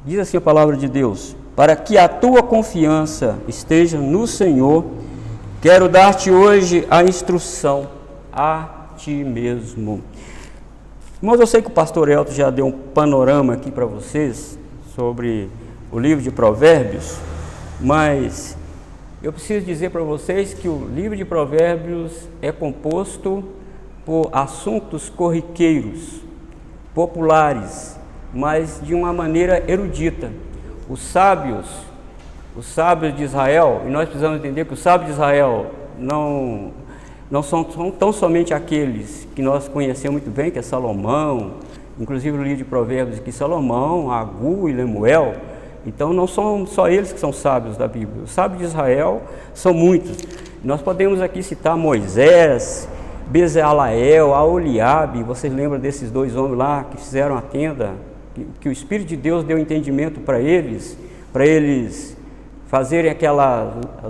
Diz assim a palavra de Deus: para que a tua confiança esteja no Senhor, quero dar-te hoje a instrução a ti mesmo. Irmãos, eu sei que o pastor Elton já deu um panorama aqui para vocês sobre o livro de Provérbios, mas eu preciso dizer para vocês que o livro de Provérbios é composto por assuntos corriqueiros, populares, mas de uma maneira erudita. Os sábios de Israel, e nós precisamos entender que os sábios de Israel não são tão somente aqueles que nós conhecemos muito bem, que é Salomão, inclusive no livro de Provérbios aqui, Salomão, Agur e Lemuel. Então não são só eles que são sábios da Bíblia. Os sábios de Israel são muitos. Nós podemos aqui citar Moisés, Bezaleel, Aholiabe. Vocês lembram desses dois homens lá que fizeram a tenda, que o Espírito de Deus deu entendimento para eles fazerem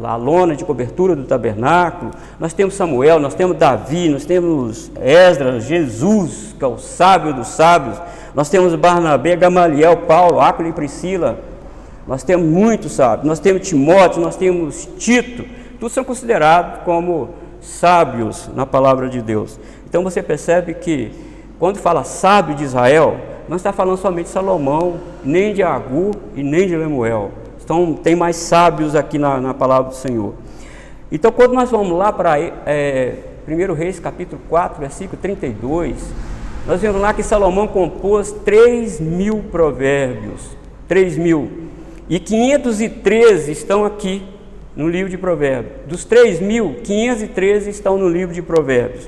a lona de cobertura do tabernáculo. Nós temos Samuel, nós temos Davi, nós temos Esdras, Jesus, que é o sábio dos sábios. Nós temos Barnabé, Gamaliel, Paulo, Áquila e Priscila. Nós temos muitos sábios. Nós temos Timóteo, nós temos Tito. Todos são considerados como sábios na palavra de Deus. Então você percebe que quando fala sábio de Israel, não está falando somente de Salomão, nem de Agur e nem de Lemuel. Então tem mais sábios aqui na palavra do Senhor. Então quando nós vamos lá para 1 Reis capítulo 4, versículo 32, nós vemos lá que Salomão compôs 3.000 provérbios, 3.000, e 513 estão aqui no livro de Provérbios. Dos 3.000, 513 estão no livro de Provérbios.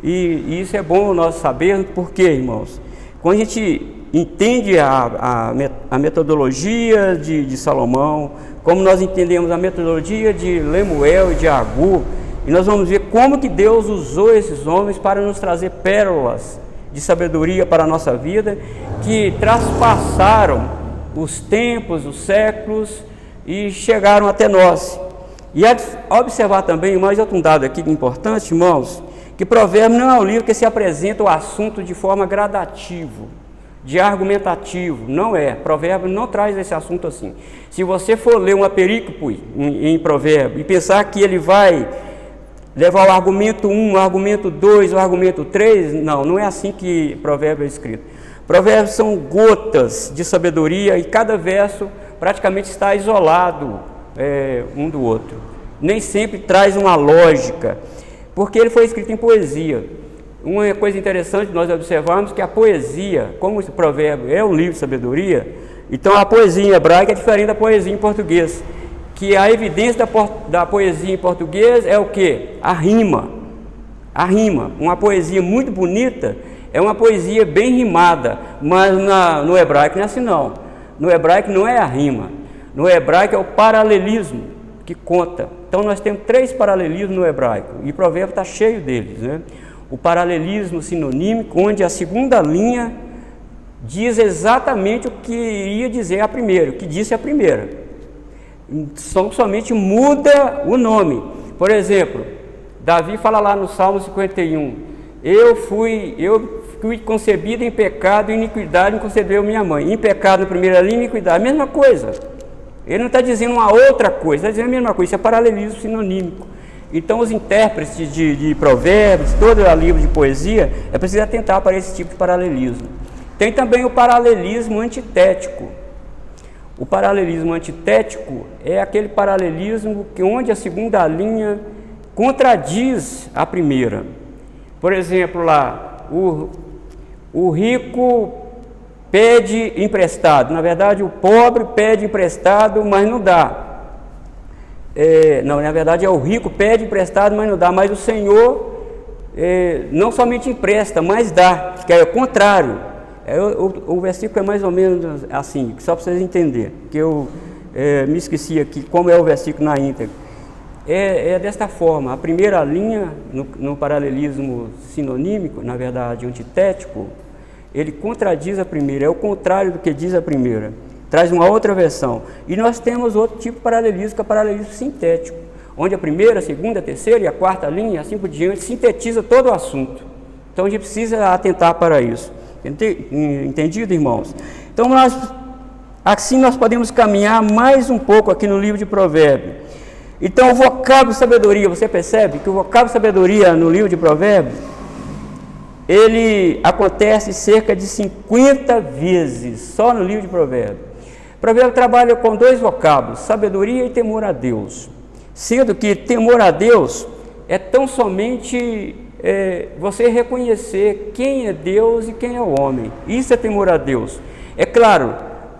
E isso é bom nós sabermos, porque, irmãos, quando a gente entende a metodologia de Salomão, como nós entendemos a metodologia de Lemuel e de Agur, e nós vamos ver como que Deus usou esses homens para nos trazer pérolas de sabedoria para a nossa vida, que traspassaram os tempos, os séculos e chegaram até nós. E observar também, mais outro dado aqui importante, irmãos, que Provérbios não é um livro que se apresenta o assunto de forma gradativa, de argumentativo. Não é. Provérbios não traz esse assunto assim. Se você for ler uma perícope em Provérbios e pensar que ele vai levar o argumento 1, o argumento 2, o argumento 3, não é assim que Provérbios é escrito. Provérbios são gotas de sabedoria e cada verso praticamente está isolado um do outro. Nem sempre traz uma lógica, porque ele foi escrito em poesia. Uma coisa interessante nós observarmos que a poesia, como esse provérbio é um livro de sabedoria, então a poesia em hebraico é diferente da poesia em português, que a evidência da poesia em português é o quê? A rima. A rima, uma poesia muito bonita, é uma poesia bem rimada, mas no hebraico não é assim não. No hebraico não é a rima, no hebraico é o paralelismo que conta. Então nós temos 3 paralelismos no hebraico, e o provérbio está cheio deles, né? O paralelismo sinonímico, onde a segunda linha diz exatamente o que iria dizer a primeira, o que disse a primeira. Somente muda o nome. Por exemplo, Davi fala lá no Salmo 51, eu fui concebido em pecado e iniquidade me concebeu minha mãe. Em pecado na primeira linha, iniquidade, a mesma coisa. Ele não está dizendo uma outra coisa, está dizendo a mesma coisa. Isso é paralelismo sinonímico. Então os intérpretes de provérbios, todo o livro de poesia, é preciso atentar para esse tipo de paralelismo. Tem também o paralelismo antitético. O paralelismo antitético é aquele paralelismo onde a segunda linha contradiz a primeira. Por exemplo, lá, o rico pede emprestado. Na verdade, o pobre pede emprestado, mas não dá. Não, na verdade é o rico pede emprestado, mas não dá. Mas o Senhor não somente empresta, mas dá, que é o contrário. O versículo é mais ou menos assim, só para vocês entenderem, que eu me esqueci aqui como é o versículo na íntegra. Desta forma, a primeira linha, no paralelismo sinonímico, na verdade antitético, ele contradiz a primeira, é o contrário do que diz a primeira, traz uma outra versão. E nós temos outro tipo de paralelismo, que é o paralelismo sintético, onde a primeira, a segunda, a terceira e a quarta linha, e assim por diante, sintetiza todo o assunto. Então a gente precisa atentar para isso. Entendido, irmãos? Então nós Assim nós podemos caminhar mais um pouco aqui no livro de Provérbios. Então o vocábulo sabedoria, você percebe que o vocábulo sabedoria no livro de Provérbios, ele acontece cerca de 50 vezes, só no livro de Provérbios. Provérbios trabalha com dois vocábulos, sabedoria e temor a Deus. Sendo que temor a Deus é tão somente você reconhecer quem é Deus e quem é o homem. Isso é temor a Deus. É claro,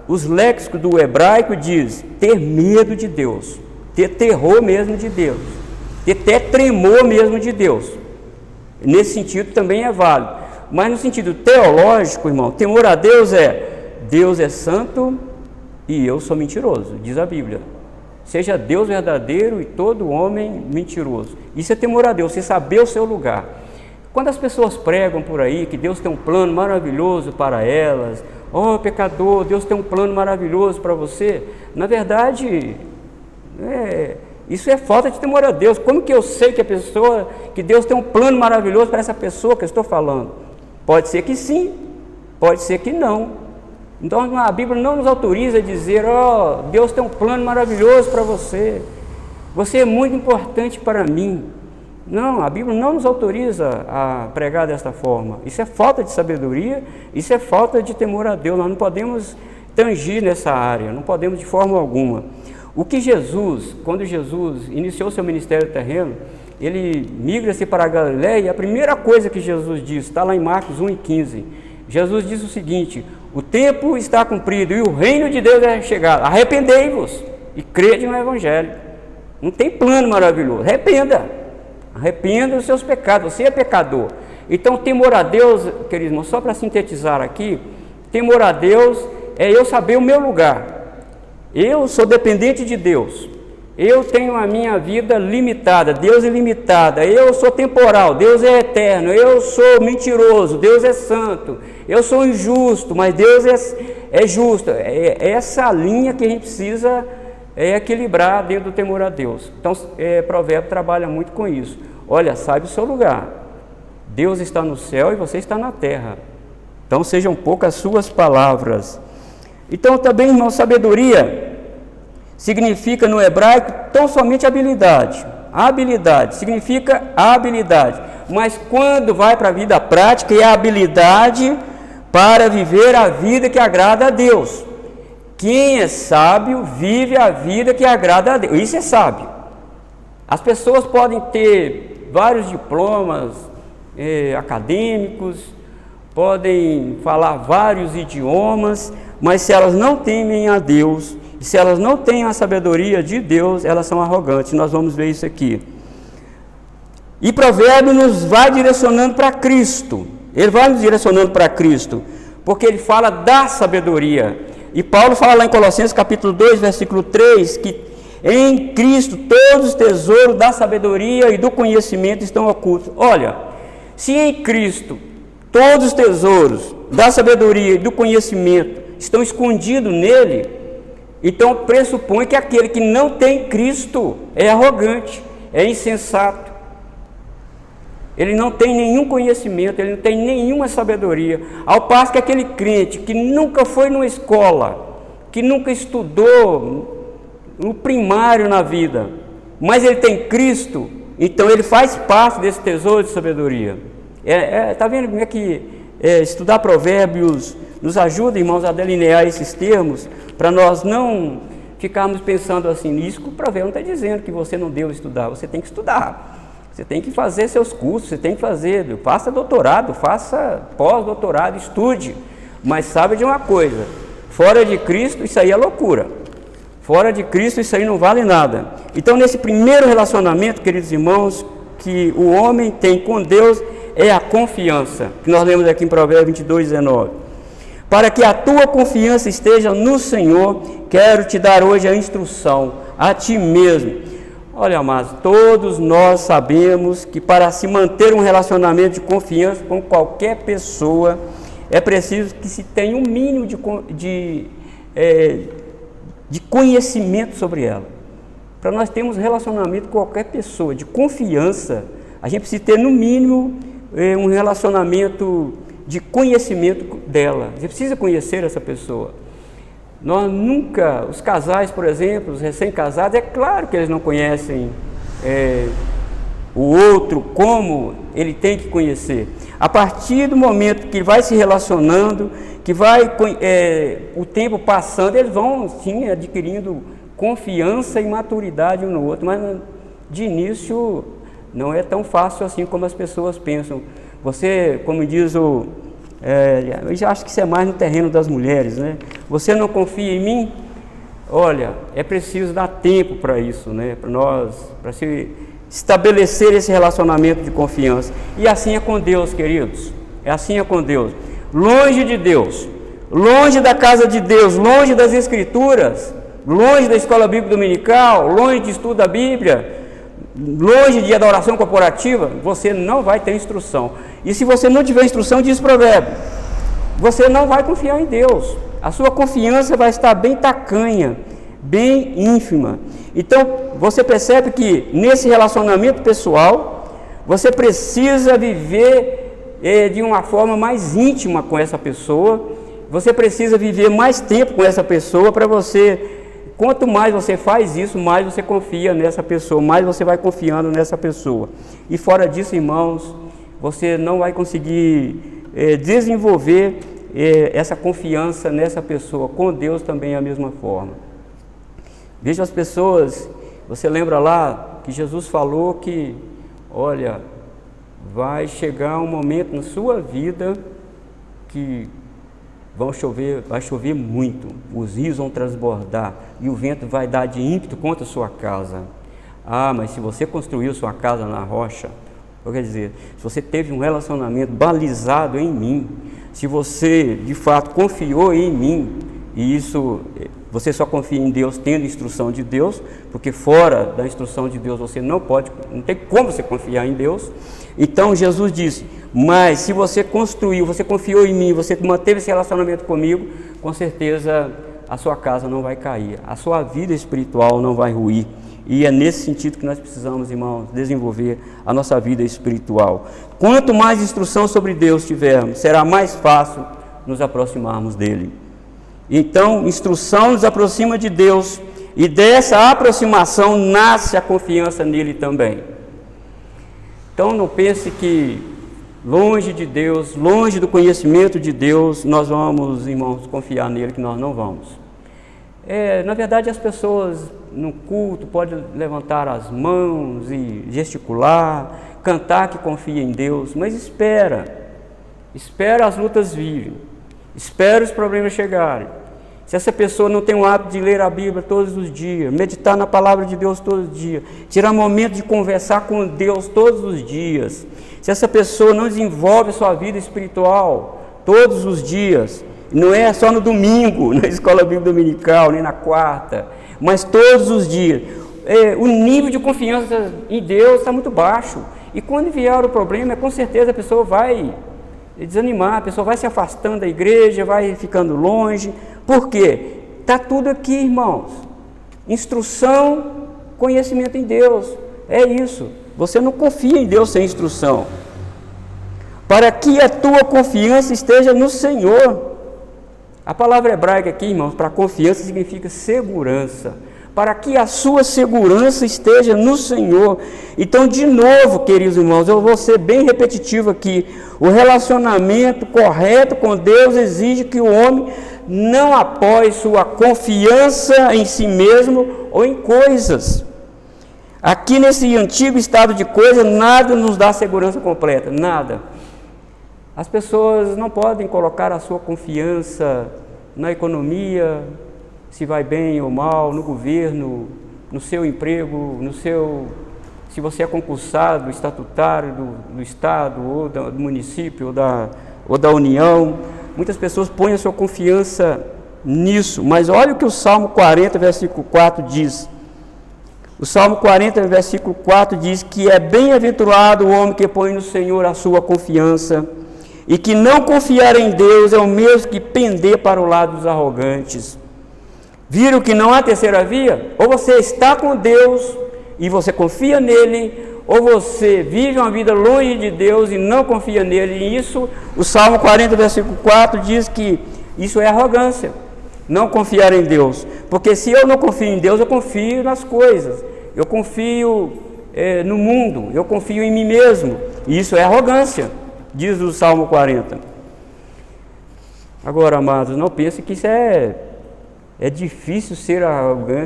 os léxicos do hebraico diz ter medo de Deus, ter terror mesmo de Deus, ter até tremor mesmo de Deus. Nesse sentido também é válido. Mas no sentido teológico, irmão, temor a Deus é santo e eu sou mentiroso, diz a Bíblia. Seja Deus verdadeiro e todo homem mentiroso. Isso é temor a Deus, você saber o seu lugar. Quando as pessoas pregam por aí que Deus tem um plano maravilhoso para elas, oh pecador, Deus tem um plano maravilhoso para você, na verdade, isso é falta de temor a Deus. Como que eu sei que Deus tem um plano maravilhoso para essa pessoa que eu estou falando? Pode ser que sim, pode ser que não. Então a Bíblia não nos autoriza a dizer, Deus tem um plano maravilhoso para você, você é muito importante para mim. Não, a Bíblia não nos autoriza a pregar desta forma. Isso é falta de sabedoria, isso é falta de temor a Deus. Nós não podemos tangir nessa área, não podemos de forma alguma. O que quando Jesus iniciou seu ministério terreno, ele migra-se para a Galiléia, e a primeira coisa que Jesus diz, está lá em Marcos 1:15, Jesus diz o seguinte: o tempo está cumprido e o reino de Deus é chegado, arrependei-vos e crede no Evangelho. Não tem plano maravilhoso, arrependa dos seus pecados, você é pecador. Então temor a Deus, queridos irmãos, só para sintetizar aqui, temor a Deus é eu saber o meu lugar. Eu sou dependente de Deus, eu tenho a minha vida limitada, Deus é limitada, eu sou temporal, Deus é eterno, eu sou mentiroso, Deus é santo, eu sou injusto, mas Deus é justo. É essa linha que a gente precisa equilibrar dentro do temor a Deus. Então, Provérbio trabalha muito com isso. Olha, saiba o seu lugar, Deus está no céu e você está na terra. Então, sejam poucas suas palavras. Então, também, irmão, sabedoria significa no hebraico tão somente habilidade. Habilidade significa habilidade, mas quando vai para a vida prática, é a habilidade para viver a vida que agrada a Deus. Quem é sábio vive a vida que agrada a Deus. Isso é sábio. As pessoas podem ter vários diplomas acadêmicos, podem falar vários idiomas, mas se elas não temem a Deus, e se elas não têm a sabedoria de Deus, elas são arrogantes. Nós vamos ver isso aqui. E Provérbio nos vai direcionando para Cristo. Ele vai nos direcionando para Cristo, porque ele fala da sabedoria. E Paulo fala lá em Colossenses capítulo 2, versículo 3, que em Cristo todos os tesouros da sabedoria e do conhecimento estão ocultos. Olha, se em Cristo todos os tesouros da sabedoria e do conhecimento estão escondidos nele, então pressupõe que aquele que não tem Cristo é arrogante, é insensato. Ele não tem nenhum conhecimento, ele não tem nenhuma sabedoria. Ao passo que aquele crente que nunca foi numa escola, que nunca estudou no primário na vida, mas ele tem Cristo, então ele faz parte desse tesouro de sabedoria. Está vendo como é que estudar Provérbios nos ajuda, irmãos, a delinear esses termos, para nós não ficarmos pensando assim, isso que o Provérbio não está dizendo que você não deve estudar, você tem que estudar. Você tem que fazer seus cursos, você tem que faça doutorado, faça pós-doutorado, estude, mas sabe de uma coisa, fora de Cristo isso aí é loucura, fora de Cristo isso aí não vale nada. Então nesse primeiro relacionamento, queridos irmãos, que o homem tem com Deus é a confiança, que nós lemos aqui em Provérbios 22:19. Para que a tua confiança esteja no Senhor, quero te dar hoje a instrução, a ti mesmo. Olha, amados, todos nós sabemos que para se manter um relacionamento de confiança com qualquer pessoa, é preciso que se tenha um mínimo de conhecimento sobre ela. Para nós termos relacionamento com qualquer pessoa de confiança, a gente precisa ter no mínimo um relacionamento de conhecimento dela. Você precisa conhecer essa pessoa. Nós nunca, os casais, por exemplo, os recém-casados, é claro que eles não conhecem o outro como ele tem que conhecer. A partir do momento que vai se relacionando, que vai o tempo passando, eles vão sim adquirindo confiança e maturidade um no outro, mas de início não é tão fácil assim como as pessoas pensam. Você, como diz eu já acho que isso é mais no terreno das mulheres, né? Você não confia em mim? Olha, é preciso dar tempo para isso, né? Para se estabelecer esse relacionamento de confiança. E assim é com Deus, queridos. Assim é com Deus. Longe de Deus, longe da casa de Deus, longe das Escrituras, longe da escola bíblica dominical, longe de estudo da Bíblia, longe de adoração corporativa, você não vai ter instrução. E se você não tiver instrução, diz o provérbio, você não vai confiar em Deus. A sua confiança vai estar bem tacanha, bem ínfima. Então, você percebe que nesse relacionamento pessoal, você precisa viver de uma forma mais íntima com essa pessoa. Você precisa viver mais tempo com essa pessoa para você... Quanto mais você faz isso, mais você confia nessa pessoa, mais você vai confiando nessa pessoa. E fora disso, irmãos, você não vai conseguir desenvolver essa confiança nessa pessoa. Com Deus também é a mesma forma. Veja as pessoas, você lembra lá que Jesus falou que, olha, vai chegar um momento na sua vida que vai chover muito, os rios vão transbordar e o vento vai dar de ímpeto contra a sua casa. Ah, mas se você construiu sua casa na rocha, quer dizer, se você teve um relacionamento balizado em mim, se você de fato confiou em mim, e isso você só confia em Deus tendo instrução de Deus, porque fora da instrução de Deus você não tem como você confiar em Deus. Então Jesus disse, mas se você construiu, você confiou em mim, você manteve esse relacionamento comigo, com certeza a sua casa não vai cair, a sua vida espiritual não vai ruir. E é nesse sentido que nós precisamos, irmãos, desenvolver a nossa vida espiritual. Quanto mais instrução sobre Deus tivermos, será mais fácil nos aproximarmos dele. Então, instrução nos aproxima de Deus, e dessa aproximação nasce a confiança nele também. Então, não pense que longe de Deus, longe do conhecimento de Deus, nós vamos, irmãos, confiar nele, que nós não vamos. Na verdade, as pessoas no culto podem levantar as mãos e gesticular, cantar que confia em Deus, mas espera as lutas virem, espera os problemas chegarem. Se essa pessoa não tem o hábito de ler a Bíblia todos os dias, meditar na palavra de Deus todos os dias, tirar momento de conversar com Deus todos os dias, se essa pessoa não desenvolve a sua vida espiritual todos os dias, não é só no domingo, na escola bíblica dominical, nem na quarta, mas todos os dias, o nível de confiança em Deus está muito baixo. E quando vier o problema, com certeza a pessoa vai desanimar, a pessoa vai se afastando da igreja, vai ficando longe. Por quê? Está tudo aqui, irmãos. Instrução, conhecimento em Deus. É isso. Você não confia em Deus sem instrução. Para que a tua confiança esteja no Senhor. A palavra hebraica aqui, irmãos, para confiança significa segurança. Para que a sua segurança esteja no Senhor. Então, de novo, queridos irmãos, eu vou ser bem repetitivo aqui. O relacionamento correto com Deus exige que o homem não apoie sua confiança em si mesmo ou em coisas. Aqui nesse antigo estado de coisas, nada nos dá segurança completa, nada. As pessoas não podem colocar a sua confiança na economia, se vai bem ou mal, no governo, no seu emprego, se você é concursado, estatutário do Estado, ou do município, ou da União. Muitas pessoas põem a sua confiança nisso, mas olha o que o Salmo 40, versículo 4 diz. O Salmo 40, versículo 4 diz que é bem-aventurado o homem que põe no Senhor a sua confiança, e que não confiar em Deus é o mesmo que pender para o lado dos arrogantes. Viram que não há terceira via? Ou você está com Deus e você confia nele, ou você vive uma vida longe de Deus e não confia nele. E isso, o Salmo 40, versículo 4 diz que isso é arrogância. não confiar em Deus, porque se eu não confio em Deus, eu confio nas coisas, eu confio no mundo, eu confio em mim mesmo, e isso é arrogância, diz o Salmo 40. Agora, amados, não pense que isso é difícil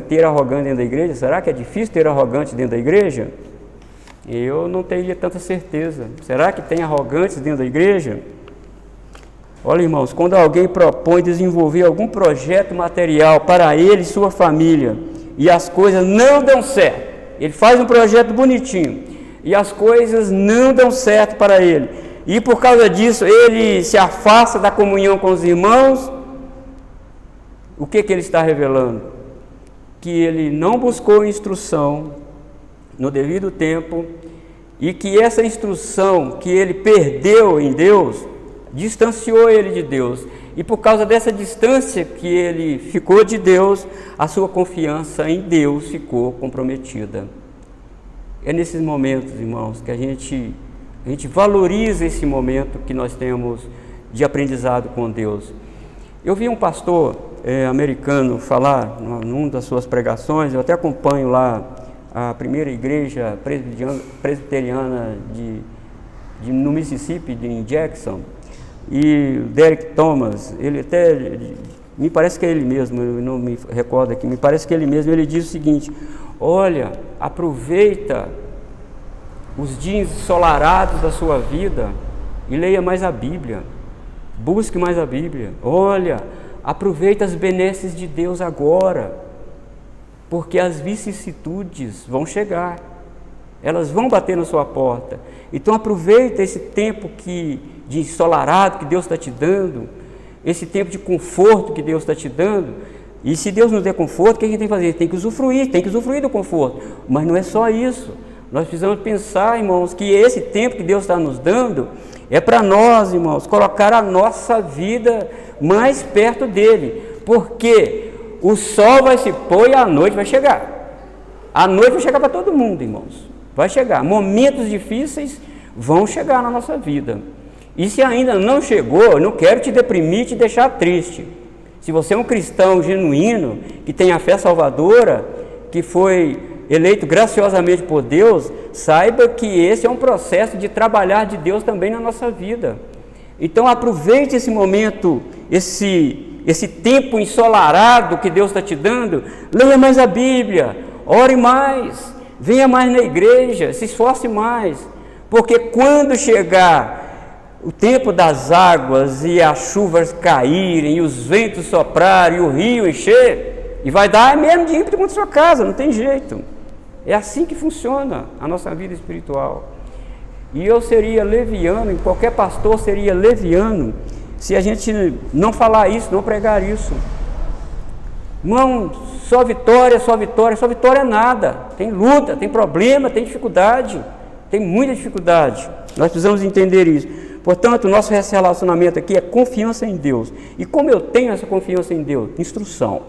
ter arrogante dentro da igreja. Será que é difícil ter arrogante dentro da igreja? Eu não teria tanta certeza. Será que tem arrogantes dentro da igreja? Olha, irmãos, quando alguém propõe desenvolver algum projeto material para ele e sua família, e as coisas não dão certo, ele faz um projeto bonitinho, e as coisas não dão certo para ele, e por causa disso ele se afasta da comunhão com os irmãos, o que ele está revelando? Que ele não buscou instrução no devido tempo, e que essa instrução que ele perdeu em Deus, distanciou ele de Deus, e por causa dessa distância que ele ficou de Deus, a sua confiança em Deus ficou comprometida. É nesses momentos, irmãos, que a gente valoriza esse momento que nós temos de aprendizado com Deus. Eu vi um pastor americano falar, numa das suas pregações, eu até acompanho lá a primeira igreja presbiteriana no Mississippi, em Jackson, e o Derek Thomas, ele até, me parece que é ele mesmo, eu não me recordo aqui, me parece que é ele mesmo, ele diz o seguinte: olha, aproveita os dias ensolarados da sua vida e leia mais a Bíblia, busque mais a Bíblia, olha, aproveita as benesses de Deus agora, porque as vicissitudes vão chegar, elas vão bater na sua porta. Então aproveita esse tempo de ensolarado que Deus está te dando, esse tempo de conforto que Deus está te dando. E se Deus nos der conforto, o que a gente tem que fazer? Tem que usufruir do conforto. Mas não é só isso. Nós precisamos pensar, irmãos, que esse tempo que Deus está nos dando é para nós, irmãos, colocar a nossa vida mais perto dele. Porque o sol vai se pôr e a noite vai chegar. A noite vai chegar para todo mundo, irmãos. Vai chegar. Momentos difíceis vão chegar na nossa vida. E se ainda não chegou, eu não quero te deprimir, te deixar triste. Se você é um cristão genuíno, que tem a fé salvadora, que foi eleito graciosamente por Deus, saiba que esse é um processo de trabalhar de Deus também na nossa vida. Então aproveite esse momento, esse tempo ensolarado que Deus está te dando, leia mais a Bíblia, ore mais, venha mais na igreja, se esforce mais, porque quando chegar o tempo das águas e as chuvas caírem, e os ventos soprarem, e o rio encher, e vai dar mesmo de ímpeto contra a sua casa, não tem jeito. É assim que funciona a nossa vida espiritual. E eu seria leviano, e qualquer pastor seria leviano, se a gente não falar isso, não pregar isso. Irmão, só vitória é nada. Tem luta, tem problema, tem dificuldade, tem muita dificuldade. Nós precisamos entender isso. Portanto, o nosso relacionamento aqui é confiança em Deus. E como eu tenho essa confiança em Deus? Instrução.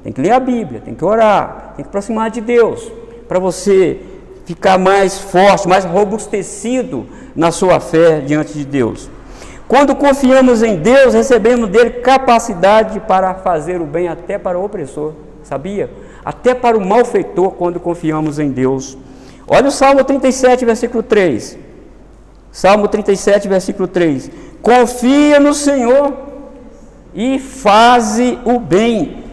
Tem que ler a Bíblia, tem que orar, tem que aproximar de Deus, para você ficar mais forte, mais robustecido na sua fé diante de Deus. Quando confiamos em Deus, recebemos dele capacidade para fazer o bem até para o opressor, sabia? Até para o malfeitor, quando confiamos em Deus. Olha o Salmo 37, versículo 3. Salmo 37, versículo 3. Confia no Senhor e faze o bem.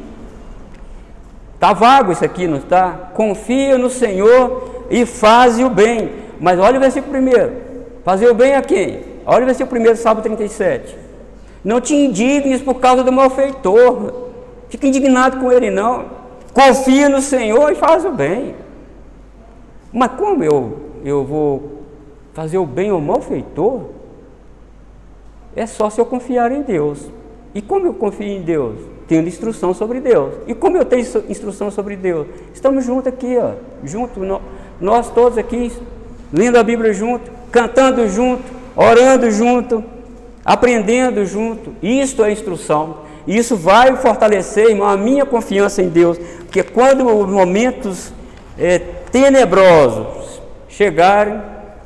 Está vago isso aqui, não está? Confia no Senhor e faze o bem. Mas olha o versículo 1. Fazer o bem a quem? Olha o versículo 1 do Salmo 37. Não te indignes por causa do malfeitor. Fica indignado com ele, não. Confia no Senhor e faz o bem. Mas como eu vou fazer o bem ao malfeitor? É só se eu confiar em Deus. E como eu confio em Deus? Tendo instrução sobre Deus. E como eu tenho instrução sobre Deus? Estamos juntos aqui, ó, nós todos aqui, lendo a Bíblia junto, cantando junto, orando junto, aprendendo junto. Isto é instrução. E isso vai fortalecer, irmão, a minha confiança em Deus. Porque quando os momentos tenebrosos chegarem,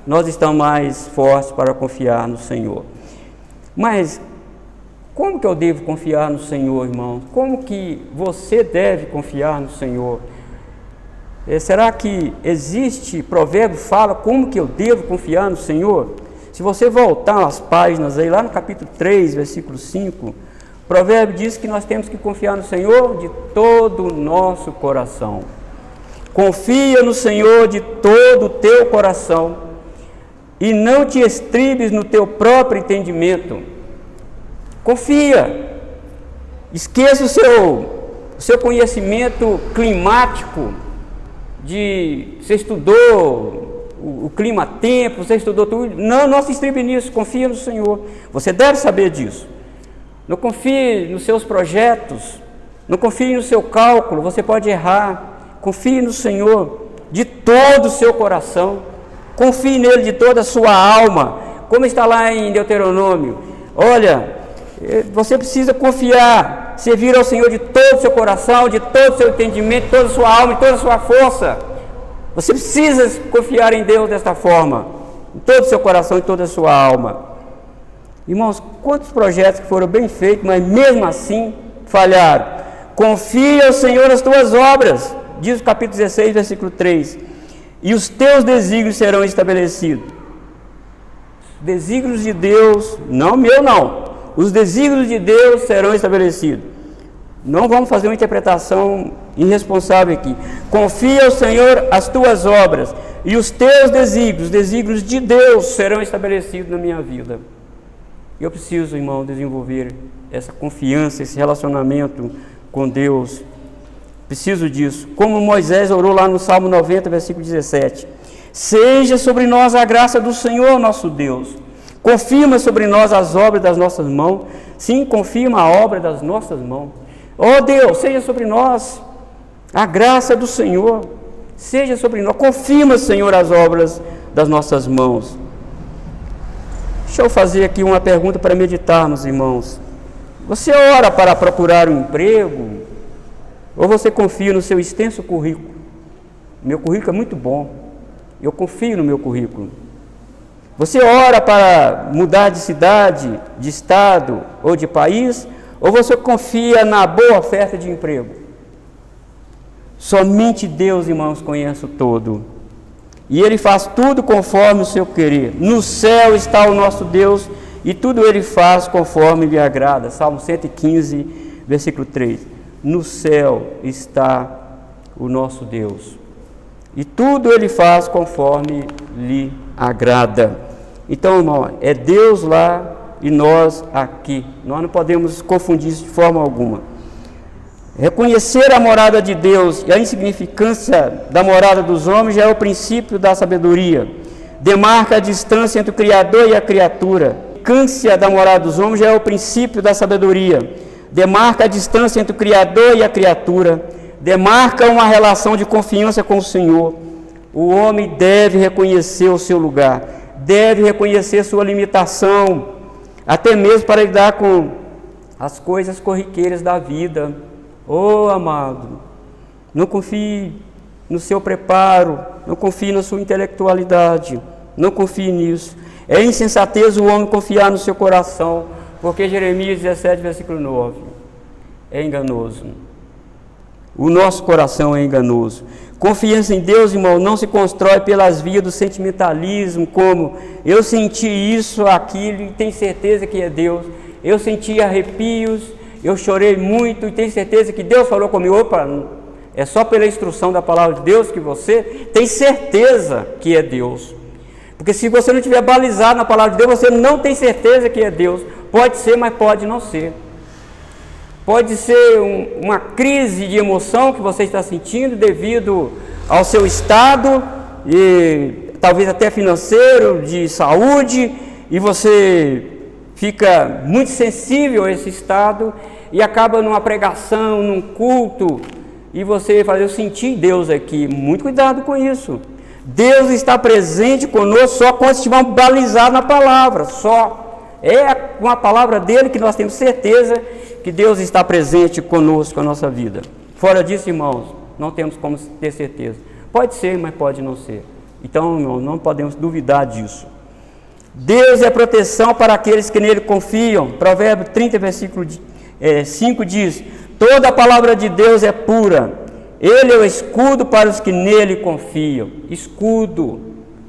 nós estamos mais fortes para confiar no Senhor. Mas Como que eu devo confiar no Senhor, irmãos? Como que você deve confiar no Senhor? Será que existe, provérbio fala como que eu devo confiar no Senhor? Se você voltar às páginas aí, lá no capítulo 3, versículo 5, o provérbio diz que nós temos que confiar no Senhor de todo o nosso coração. Confia no Senhor de todo o teu coração e não te estribes no teu próprio entendimento. Confia. Esqueça o seu conhecimento climático, você estudou o clima-tempo, você estudou tudo. Não se estribe nisso, confia no Senhor. Você deve saber disso. Não confie nos seus projetos, não confie no seu cálculo, você pode errar. Confie no Senhor de todo o seu coração, confie nele de toda a sua alma, como está lá em Deuteronômio. Olha, você precisa confiar, servir ao Senhor de todo o seu coração, de todo o seu entendimento, toda a sua alma e toda a sua força. Você precisa confiar em Deus desta forma, em todo o seu coração e toda a sua alma. Irmãos, quantos projetos que foram bem feitos, mas mesmo assim falharam. Confia ao Senhor nas tuas obras, diz o capítulo 16, versículo 3, e os teus desígnios serão estabelecidos. Desígnios de Deus, não meu não, os desígnios de Deus serão estabelecidos. Não vamos fazer uma interpretação irresponsável aqui. Confia ao Senhor as tuas obras, e os teus desígnios, os desígnios de Deus serão estabelecidos na minha vida. Eu preciso, irmão, desenvolver essa confiança, esse relacionamento com Deus. Preciso disso. Como Moisés orou lá no Salmo 90, versículo 17. Seja sobre nós a graça do Senhor, nosso Deus. Confirma sobre nós as obras das nossas mãos. Sim, confirma a obra das nossas mãos. Ó Deus, seja sobre nós a graça do Senhor. Seja sobre nós. Confirma, Senhor, as obras das nossas mãos. Deixa eu fazer aqui uma pergunta para meditarmos, irmãos. Você ora para procurar um emprego? Ou você confia no seu extenso currículo? Meu currículo é muito bom. Eu confio no meu currículo. Você ora para mudar de cidade, de estado ou de país? Ou você confia na boa oferta de emprego? Somente Deus, irmãos, conhece o todo. E Ele faz tudo conforme o seu querer. No céu está o nosso Deus e tudo Ele faz conforme lhe agrada. Salmo 115, versículo 3. No céu está o nosso Deus e tudo Ele faz conforme lhe agrada. Então, irmão, é Deus lá e nós aqui. Nós não podemos confundir isso de forma alguma. Reconhecer a morada de Deus e a insignificância da morada dos homens já é o princípio da sabedoria. Demarca a distância entre o Criador e a criatura. A insignificância da morada dos homens já é o princípio da sabedoria. Demarca a distância entre o Criador e a criatura. Demarca uma relação de confiança com o Senhor. O homem deve reconhecer o seu lugar, deve reconhecer sua limitação, até mesmo para lidar com as coisas corriqueiras da vida. Oh, amado, não confie no seu preparo, não confie na sua intelectualidade, não confie nisso. É insensatez o homem confiar no seu coração, porque Jeremias 17, versículo 9, é enganoso. O nosso coração é enganoso. Confiança em Deus, irmão, não se constrói pelas vias do sentimentalismo, como eu senti isso, aquilo, e tenho certeza que é Deus. Eu senti arrepios, eu chorei muito e tenho certeza que Deus falou comigo. Opa, é só pela instrução da palavra de Deus que você tem certeza que é Deus. Porque se você não tiver balizado na palavra de Deus, você não tem certeza que é Deus. Pode ser, mas pode não ser. Pode ser uma crise de emoção que você está sentindo devido ao seu estado, e talvez até financeiro, de saúde, e você fica muito sensível a esse estado e acaba numa pregação, num culto, e você fala, eu senti Deus aqui. Muito cuidado com isso. Deus está presente conosco só quando estivermos balizados na palavra, só. É com a palavra dele que nós temos certeza que Deus está presente conosco na nossa vida. Fora disso, irmãos, não temos como ter certeza. Pode ser, mas pode não ser. Então, irmão, não podemos duvidar disso. Deus é proteção para aqueles que nele confiam. Provérbio 30, versículo 5 diz: toda a palavra de Deus é pura. Ele é o escudo para os que nele confiam. Escudo.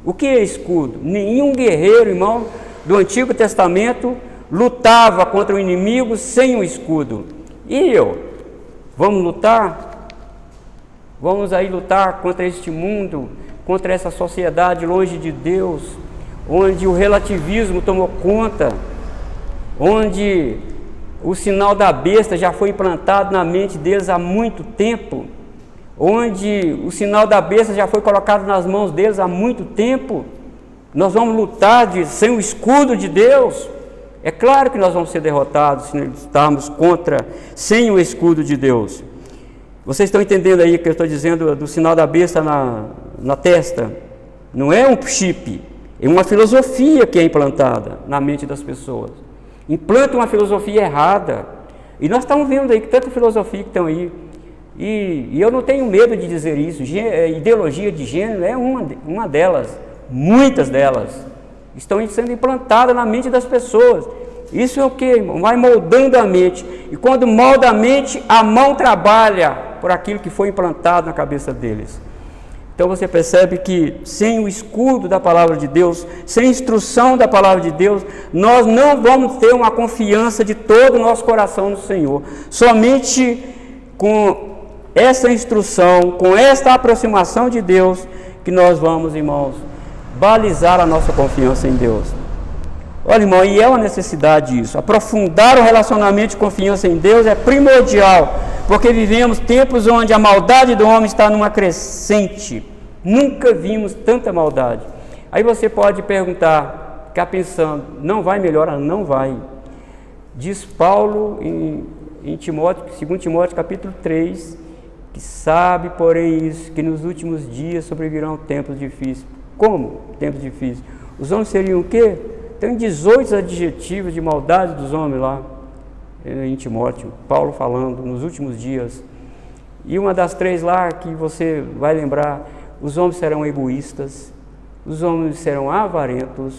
O que é escudo? Nenhum guerreiro, irmão, do Antigo Testamento lutava contra o inimigo sem um escudo. E eu? Vamos lutar? Vamos aí lutar contra este mundo, contra essa sociedade longe de Deus, onde o relativismo tomou conta, onde o sinal da besta já foi implantado na mente deles há muito tempo, onde o sinal da besta já foi colocado nas mãos deles há muito tempo. Nós vamos lutar sem o escudo de Deus? É claro que nós vamos ser derrotados se lutarmos sem o escudo de Deus. Vocês estão entendendo aí que eu estou dizendo do sinal da besta na testa? Não é um chip, é uma filosofia que é implantada na mente das pessoas. Implanta uma filosofia errada. E nós estamos vendo aí que tanta filosofia que estão aí. E eu não tenho medo de dizer isso. Ideologia de gênero é uma delas. Muitas delas estão sendo implantadas na mente das pessoas. Isso é o que, irmão? Vai moldando a mente. E quando molda a mente, a mão trabalha por aquilo que foi implantado na cabeça deles. Então você percebe que sem o escudo da palavra de Deus, sem a instrução da palavra de Deus, nós não vamos ter uma confiança de todo o nosso coração no Senhor. Somente com essa instrução, com esta aproximação de Deus, que nós vamos, irmãos, balizar a nossa confiança em Deus. Olha, irmão, e é uma necessidade isso. Aprofundar o relacionamento de confiança em Deus é primordial, porque vivemos tempos onde a maldade do homem está numa crescente. Nunca vimos tanta maldade. Aí você pode perguntar, ficar pensando, não vai melhorar? Não vai. Diz Paulo em Timóteo, 2 Timóteo capítulo 3, que sabe, porém, isso, que nos últimos dias sobrevirão tempos difíceis. Como tempos difíceis? Os homens seriam o quê? Tem 18 adjetivos de maldade dos homens lá, em Timóteo, Paulo falando, nos últimos dias. E uma das 3 lá que você vai lembrar: os homens serão egoístas, os homens serão avarentos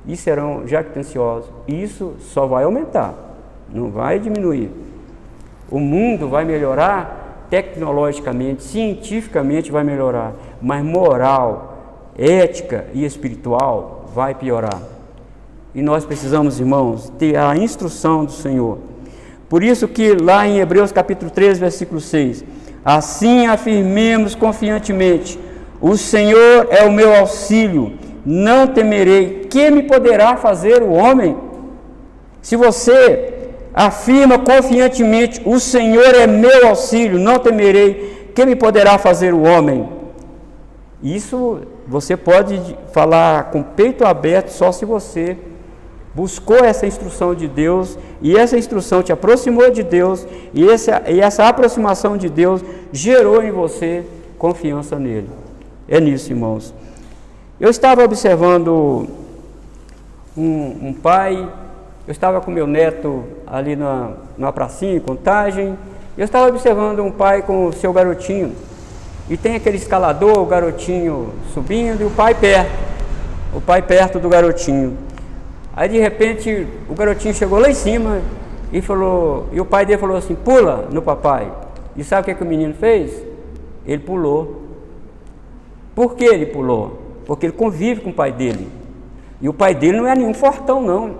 e serão jactanciosos. Isso só vai aumentar, não vai diminuir. O mundo vai melhorar tecnologicamente, cientificamente vai melhorar, mas moral, ética e espiritual vai piorar. E nós precisamos, irmãos, ter a instrução do Senhor. Por isso que lá em Hebreus capítulo 13, versículo 6, assim afirmemos confiantemente: o Senhor é o meu auxílio, não temerei. Que me poderá fazer o homem? Se você afirma confiantemente: o Senhor é meu auxílio, não temerei, que me poderá fazer o homem? Isso você pode falar com o peito aberto só se você buscou essa instrução de Deus, e essa instrução te aproximou de Deus, e essa aproximação de Deus gerou em você confiança nele. É nisso, irmãos. Eu estava observando um pai, eu estava com meu neto ali na pracinha, em Contagem, eu estava observando um pai com o seu garotinho, e tem aquele escalador, o garotinho subindo e o pai perto do garotinho. Aí de repente o garotinho chegou lá em cima e o pai dele falou assim: pula no papai. E sabe o que o menino fez? Ele pulou. Por que ele pulou? Porque ele convive com o pai dele. E o pai dele não é nenhum fortão, não.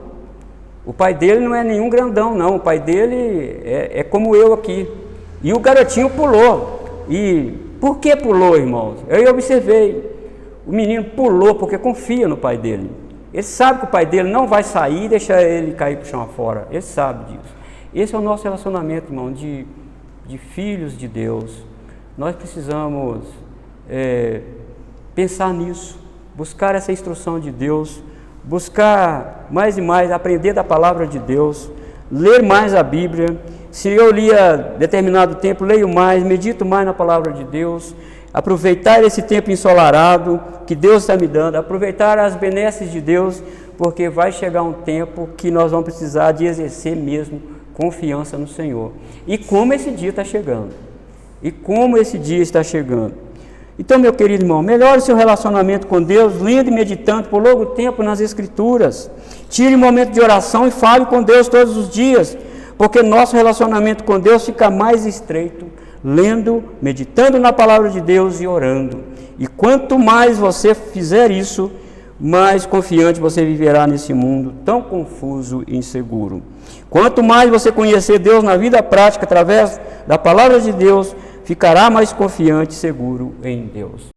O pai dele não é nenhum grandão, não. O pai dele é como eu aqui. E o garotinho pulou. E por que pulou, irmãos? Eu observei. O menino pulou porque confia no pai dele. Ele sabe que o pai dele não vai sair e deixar ele cair para o chão afora. Ele sabe disso. Esse é o nosso relacionamento, irmão, de filhos de Deus. Nós precisamos pensar nisso, buscar essa instrução de Deus, buscar mais e mais, aprender da palavra de Deus, ler mais a Bíblia. Se eu lia determinado tempo, leio mais, medito mais na palavra de Deus, aproveitar esse tempo ensolarado que Deus está me dando, aproveitar as benesses de Deus, porque vai chegar um tempo que nós vamos precisar de exercer mesmo confiança no Senhor. E como esse dia está chegando. Então, meu querido irmão, melhore seu relacionamento com Deus, lendo e meditando por longo tempo nas Escrituras. Tire um momento de oração e fale com Deus todos os dias, porque nosso relacionamento com Deus fica mais estreito, lendo, meditando na palavra de Deus e orando. E quanto mais você fizer isso, mais confiante você viverá nesse mundo tão confuso e inseguro. Quanto mais você conhecer Deus na vida prática, através da palavra de Deus, ficará mais confiante e seguro em Deus.